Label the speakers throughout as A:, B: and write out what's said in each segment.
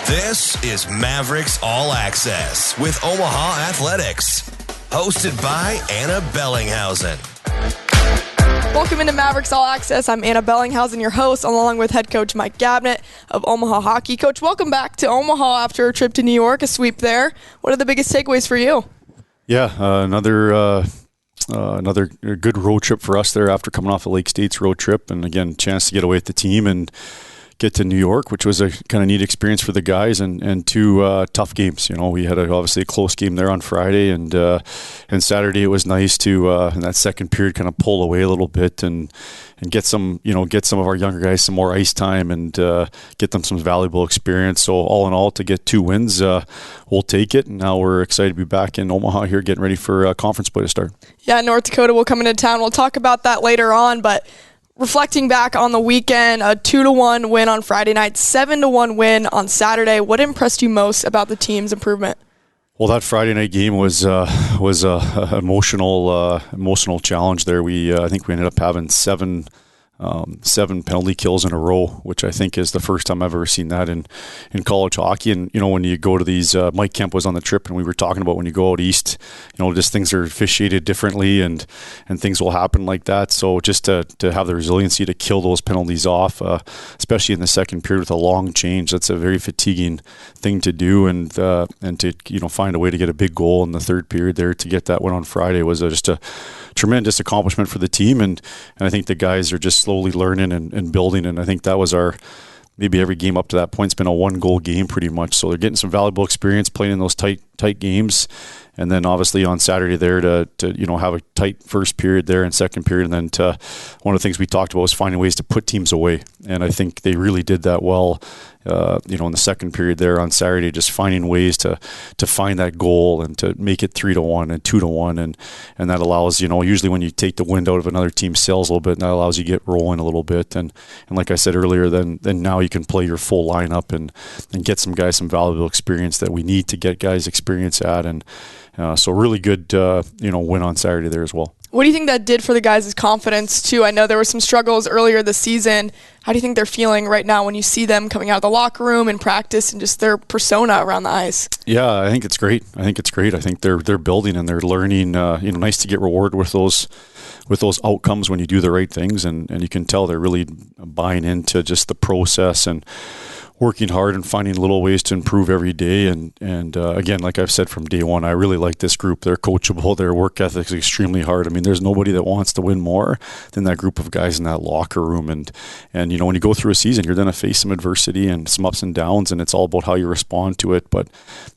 A: This is Mavericks All Access with Omaha Athletics, hosted by Ana Bellinghausen.
B: Welcome into Mavericks All Access. I'm Ana Bellinghausen, your host, along with head coach Mike Gabinet of Omaha Hockey. Coach, welcome back to Omaha after a trip to New York, a sweep there. What are the biggest takeaways for you?
C: Yeah, another good road trip for us there after coming off a Lake States road trip, and again, chance to get away with the team and get to New York, which was a kind of neat experience for the guys, and two tough games. You know, we had obviously a close game there on Friday, and Saturday it was nice to in that second period kind of pull away a little bit and get some of our younger guys some more ice time and get them some valuable experience. So all in all, to get 2 wins, we'll take it. And now we're excited to be back in Omaha here, getting ready for conference play to start. Yeah,
B: North Dakota will come into town. We'll talk about that later on, but reflecting back on the weekend, a 2-1 win on Friday night, 7-1 win on Saturday. What impressed you most about the team's improvement?
C: Well, that Friday night game was a emotional challenge there. I think we ended up having seven penalty kills in a row, which I think is the first time I've ever seen that in college hockey. And, you know, when you go to these, Mike Kemp was on the trip, and we were talking about when you go out east, you know, just things are officiated differently and things will happen like that. So just to have the resiliency to kill those penalties off, especially in the second period with a long change, that's a very fatiguing thing to do. And to, you know, find a way to get a big goal in the third period there to get that one on Friday was just a tremendous accomplishment for the team. And I think the guys are just slowly learning and building, and I think that was maybe every game up to that point has been a 1-goal game pretty much. So they're getting some valuable experience playing in those tight games, and then obviously on Saturday there to you know, have a tight first period there and second period, and then to one of the things we talked about was finding ways to put teams away, and I think they really did that well. You know, in the second period there on Saturday, just finding ways to find that goal and to make it 3-1 and 2-1, and that allows, you know, usually when you take the wind out of another team's sails a little bit, and that allows you to get rolling a little bit, and like I said earlier, then now you can play your full lineup and get some guys some valuable experience that we need to get guys experience at, and so really good you know, win on Saturday there as well.
B: What do you think that did for the guys' confidence, too? I know there were some struggles earlier this season. How do you think they're feeling right now when you see them coming out of the locker room and practice and just their persona around the ice?
C: Yeah, I think it's great. I think they're building and they're learning. You know, nice to get rewarded with those outcomes when you do the right things, and you can tell they're really buying into just the process and working hard and finding little ways to improve every day. And again, like I've said from day one, I really like this group. They're coachable. Their work ethic is extremely hard. I mean, there's nobody that wants to win more than that group of guys in that locker room. And you know, when you go through a season, you're going to face some adversity and some ups and downs, and it's all about how you respond to it. But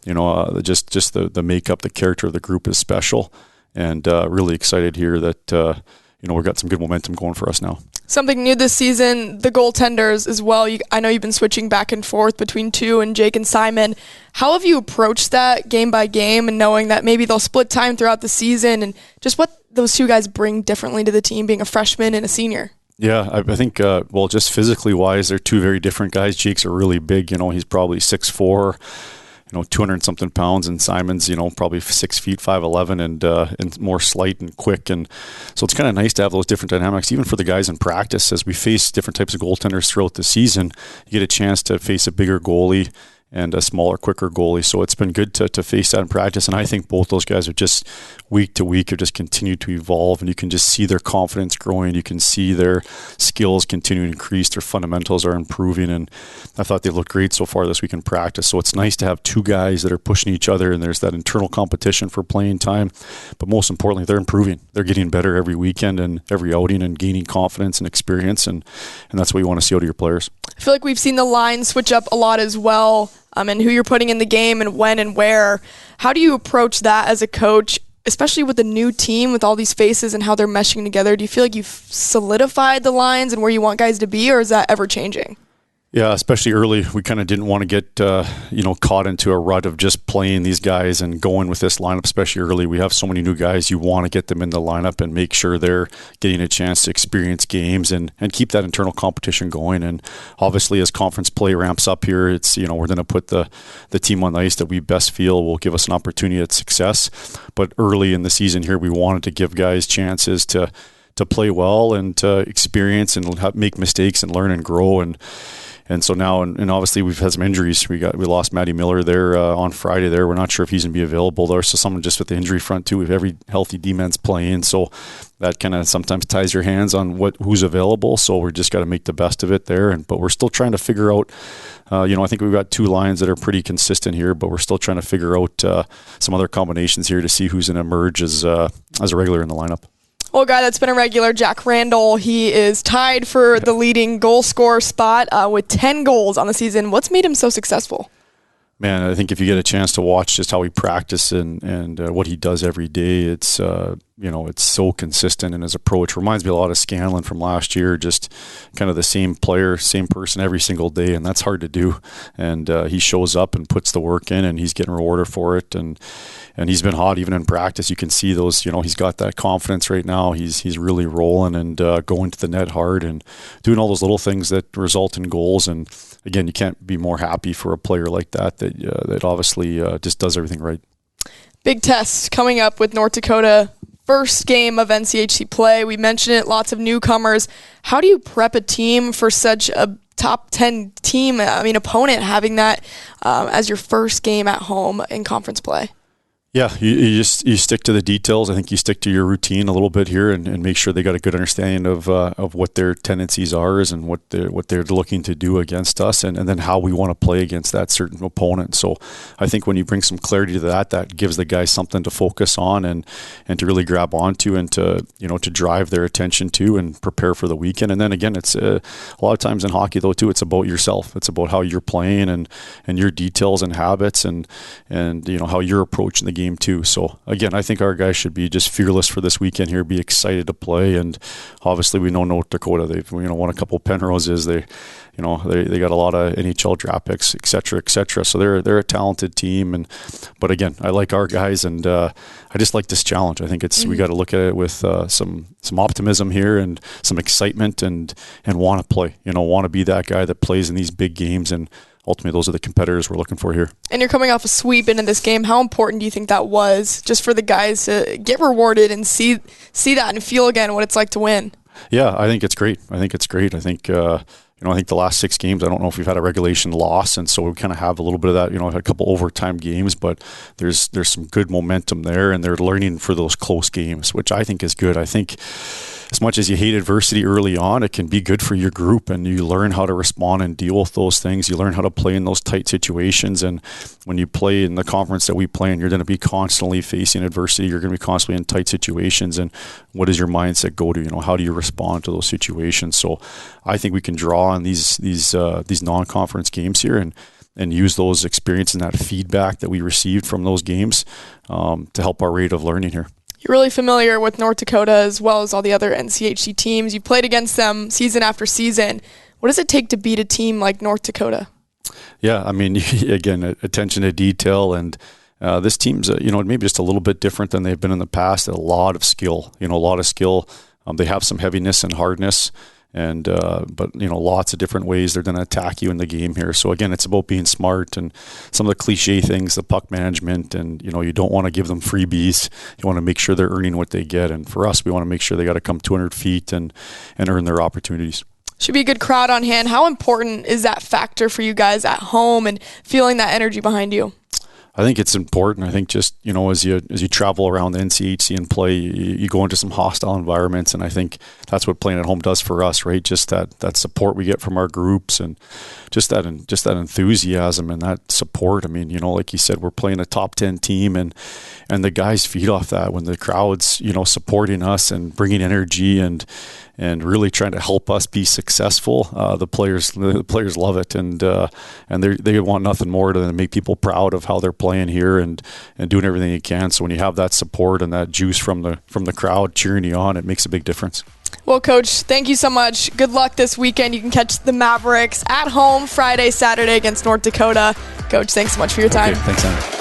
C: you know, just the makeup, the character of the group is special, and really excited here that you know, we've got some good momentum going for us now.
B: Something new this season, the goaltenders as well. I know you've been switching back and forth between two and Jake and Simon. How have you approached that game by game, and knowing that maybe they'll split time throughout the season, and just what those two guys bring differently to the team, being a freshman and a senior?
C: Yeah, I think, well, just physically wise, they're two very different guys. Jake's are really big. You know, he's probably 6'4", you know, 200-something pounds, and Simon's, you know, probably 6 feet, 5'11", and more slight and quick. And so it's kind of nice to have those different dynamics, even for the guys in practice. As we face different types of goaltenders throughout the season, you get a chance to face a bigger goalie and a smaller, quicker goalie. So it's been good to face that in practice. And I think both those guys have just, week to week, have just continued to evolve. And you can just see their confidence growing. You can see their skills continuing to increase. Their fundamentals are improving. And I thought they looked great so far this week in practice. So it's nice to have two guys that are pushing each other, and there's that internal competition for playing time. But most importantly, they're improving. They're getting better every weekend and every outing, and gaining confidence and experience. And that's what you want to see out of your players.
B: I feel like we've seen the line switch up a lot as well, and who you're putting in the game and when and where. How do you approach that as a coach, especially with a new team with all these faces and how they're meshing together? Do you feel like you've solidified the lines and where you want guys to be, or is that ever changing?
C: Yeah, especially early, we kind of didn't want to get caught into a rut of just playing these guys and going with this lineup, especially early. We have so many new guys. You want to get them in the lineup and make sure they're getting a chance to experience games and keep that internal competition going. And obviously, as conference play ramps up here, it's, we're going to put the team on the ice that we best feel will give us an opportunity at success. But early in the season here, we wanted to give guys chances to play well and to experience and make mistakes and learn and grow. And so now, and obviously we've had some injuries. We lost Matty Miller there on Friday there. We're not sure if he's going to be available there. So someone just with the injury front too. We have every healthy D-men's playing. So that kind of sometimes ties your hands on who's available. So we're just got to make the best of it there. But we're still trying to figure out, I think we've got two lines that are pretty consistent here, but we're still trying to figure out some other combinations here to see who's going to emerge as a regular in the lineup.
B: Well, a guy that's been a regular, Jack Randall, he is tied for the leading goal scorer spot with 10 goals on the season. What's made him so successful?
C: Man, I think if you get a chance to watch just how he practices and what he does every day, it's it's so consistent in his approach. Reminds me a lot of Scanlon from last year, just kind of the same player, same person every single day, and that's hard to do. And he shows up and puts the work in, and he's getting rewarded for it. And he's been hot even in practice. You can see those. He's got that confidence right now. He's really rolling and going to the net hard and doing all those little things that result in goals. And again, you can't be more happy for a player like that obviously just does everything right.
B: Big test coming up with North Dakota. First game of NCHC play. We mentioned it, lots of newcomers. How do you prep a team for such a top 10 team, opponent, having that as your first game at home in conference play?
C: Yeah, you stick to the details. I think you stick to your routine a little bit here and make sure they got a good understanding of what their tendencies are and what they're looking to do against us, and then how we want to play against that certain opponent. So I think when you bring some clarity to that gives the guys something to focus on and to really grab onto and to drive their attention to and prepare for the weekend. And then again, it's a lot of times in hockey though too, it's about yourself. It's about how you're playing and your details and habits and how you're approaching the game too. So again, I think our guys should be just fearless for this weekend here, be excited to play. And obviously we know North Dakota, they've won a couple Penroses. They got a lot of NHL draft picks, et cetera. So they're a talented team. But again, I like our guys, and I just like this challenge. I think we got to look at it with some optimism here and some excitement and want to play. Want to be that guy that plays in these big games, and ultimately those are the competitors we're looking for here. And
B: you're coming off a sweep into this game. How important do you think that was just for the guys to get rewarded and see that and feel again what it's like to win?
C: Yeah, I think it's great. I think I think the last 6 games, I don't know if we've had a regulation loss, and so we kind of have a little bit of that. Had a couple overtime games, but there's some good momentum there, and they're learning for those close games, which I think is good. I think as much as you hate adversity early on, it can be good for your group, and you learn how to respond and deal with those things. You learn how to play in those tight situations, and when you play in the conference that we play in, you're going to be constantly facing adversity. You're going to be constantly in tight situations, and what does your mindset go to? How do you respond to those situations? So I think we can draw on these non-conference games here and use those experiences and that feedback that we received from those games to help our rate of learning here.
B: You're really familiar with North Dakota as well as all the other NCHC teams. You played against them season after season. What does it take to beat a team like North Dakota?
C: Yeah, again, attention to detail, and this team's maybe just a little bit different than they've been in the past. A lot of skill, They have some heaviness and hardness. But lots of different ways they're going to attack you in the game here. So again, it's about being smart and some of the cliche things, the puck management, and you don't want to give them freebies. You want to make sure they're earning what they get. And for us, we want to make sure they got to come 200 feet and earn their opportunities.
B: Should be a good crowd on hand. How important is that factor for you guys at home and feeling that energy behind you?
C: I think it's important. I think just, as you travel around the NCHC and play, you go into some hostile environments, and I think that's what playing at home does for us, right? Just that support we get from our groups and just that enthusiasm and that support. Like you said, we're playing a top 10 team, and the guys feed off that when the crowd's, supporting us and bringing energy and really trying to help us be successful. The players love it, and they want nothing more than to make people proud of how they're playing here and doing everything you can. So when you have that support and that juice from the crowd cheering you on, it makes a big difference.
B: Well, Coach, thank you so much. Good luck this weekend. You can catch the Mavericks at home Friday, Saturday against North Dakota. Coach, thanks so much for your time.
C: Okay, thanks, Anna.